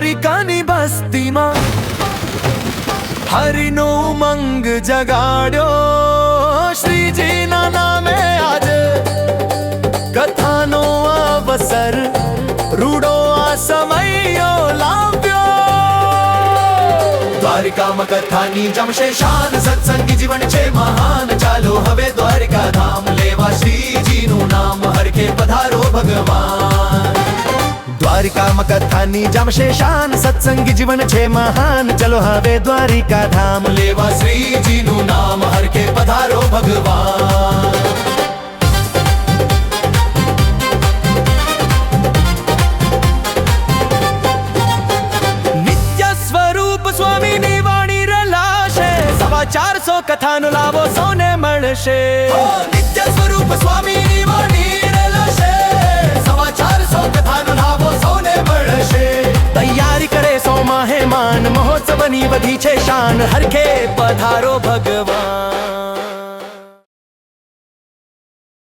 દ્વારિકાની બસ્તીમાં હરિનો ઉમંગ જગાડ્યો શ્રીજીના નામે આજે કથાનો અવસર રૂડો આ સમયો લાવ્યો દ્વારિકામાં કથાની જમશે શાન સત્સંગી જીવન છે મહાન ચાલો હવે દ્વારિકા ધામ લેવા શ્રીજીનું નામ હરખે પધારો ભગવાન દ્વારિકામાં કથાની જમશે શાન સત્સંગી જીવન છે મહાન ચલો હવે દ્વારિકા ધામ લેવા શ્રીજીનું નામ હરખે પધારો ભગવાન નિત્ય સ્વરૂપ સ્વામીની વાણી રલાશે 450 કથાનો લાભો સૌને મળશે નિત્ય સ્વરૂપ સ્વામીની વાણી રલાશે 450 કથાનો લાભો સૌને મળશે તૈયારી કરે સોમાં હેમાન મહોત્સવની વધી છે શાન હરખે પધારો ભગવાન।